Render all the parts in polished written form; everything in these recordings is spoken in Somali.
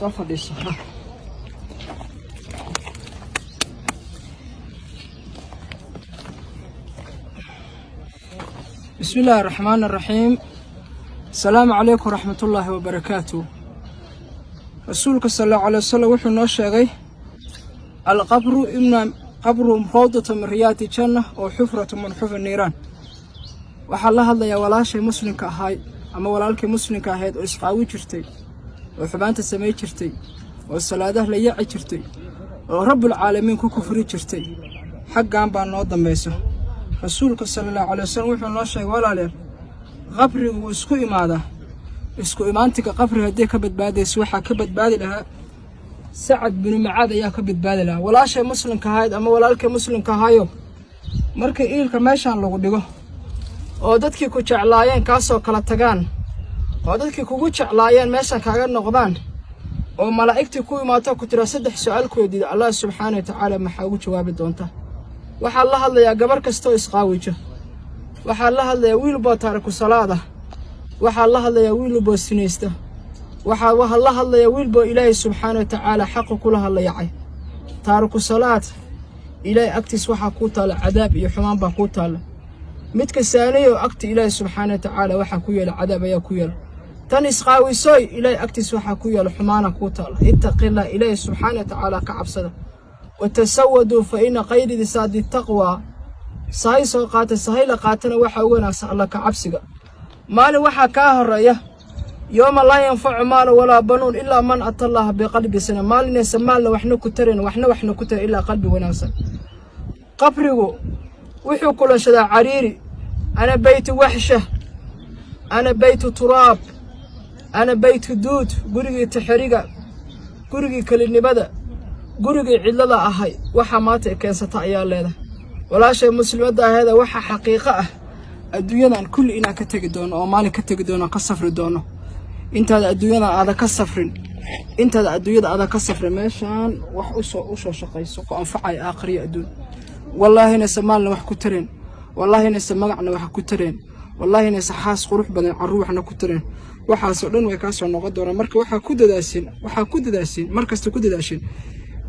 صفة الصحة. بسم الله الرحمن الرحيم. السلام عليكم ورحمة الله وبركاته. رسولك صلى الله عليه وسلم وحي نوشيغي القبر إما قبر روضة من رياض الجنة أو حفرة من حفر النيران. waxaa la hadlayaa walaashay muslimka ahayd ama walaalkii muslimka ahayd oo isqaawi jirtay oo xubaanta sameey jirtay oo salaadaha la yaaci jirtay oo rabbul caalamiin ku kufri jirtay xaqaan baa noo dambayso. rasuulka sallallahu alayhi wasallam wuxuu noo sheegay walaalayaal qabrigu isku imaantiga qabriga hadii ka badbaadayso waxa ka badbaadi lahaa Sa'ad bin Mu'aad ayaa ka badbaadi lahaa walaashay muslimka ahayd ama walaalkii muslimka ahayo markii ilka meeshan lagu dhigo oo dadkii ku jeclaayeen kaasoo kala tagaan oo dadkii kugu jeclaayeen meesha kaaga noqdaan oo malaa'igtii ku imaato ku tira saddex su'aal ku weydiiyo Allah subhanahu wa ta'ala maxaa ugu jawaabi doonta. waxaa la hadlayaa gabar kasto isqaawijo, waxaa la hadlayaa wiil boo taariku salaada, waxaa la hadlayaa wiil boo sinaysta, waxaa la hadlayaa wiil boo Ilaahay subhanahu wa ta'ala xaq ku la hadlayay. taariku salaad Ilaahay agtiis waxa ku taala cadaab iyo xumaan baa ku taala. midka saanayo agti Ilaahay subhanahu wa ta'ala waxa ku yeelay cadaab ayaa ku yeelay. tan isqaawisoy Ilaahay agtiis waxa ku yeelay xumaana ku taala. ittaqilla Ilaahay subhanahu wa ta'ala ka cabsada. وتسودوا فإن قيد ساد التقوى صاي سوقات سهيل قاتنا وحا وناس الله كعبسك مال وحا كاهرية يوم لا ينفع مال ولا بنون إلا من أتى الله بقلب سنة مال نسمال وحنا كترين وحنا كتر إلا قلب وناس قبره وحو كل شدا عريري أنا بيت وحشة أنا بيت تراب أنا بيت دود قرقي تحريقة قرقي كل بدأ gurigii cidlada ahay waxa maanta keensata ayaa leedahay walaashay muslimada ahayd waxa xaqiiqo ah adduunyadan kulli ina ka tagi doono oo maalin ka tagi doono ka safri doono intaada adduunyada aad ka safrin meeshan wax u soo shaqayso ku anfacay aakhiriya adduun wallahi ina samaalna wax ku tareen wallahi ina samagacna wax ku tareen wallahi ina saxaas qurux badan caruuxna ku tareen waxaas oo dhan way ka soo noqon doona marka waxa ku dadaashin markasta ku dadaashin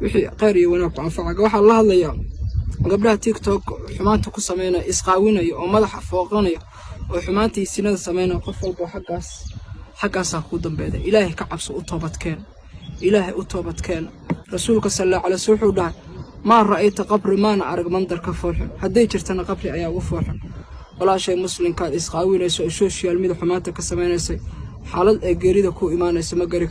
wixii qeyr iyo wanaag ku anfaca. waxa la hadlayaa gabdhaha TikTok xumaanta ku sameeyay isqaawinayo oo madaxa fooqanayo oo xumaantii sinada sameeyay qof walba xaqaas ku dambeeyay. Ilaahay ka cabso u toobadkeen rasuulka sallallahu alayhi wasallam wuxuu dhahay ma ra'ayta qabri maana arag mandarka foorxan haday jirtana qabri ayaa ugu foorxan. walaashay muslimka isqaawinayso social media xumaanta ka sameeynaysa xaalad ay geerida ku iimaanaysa ma gari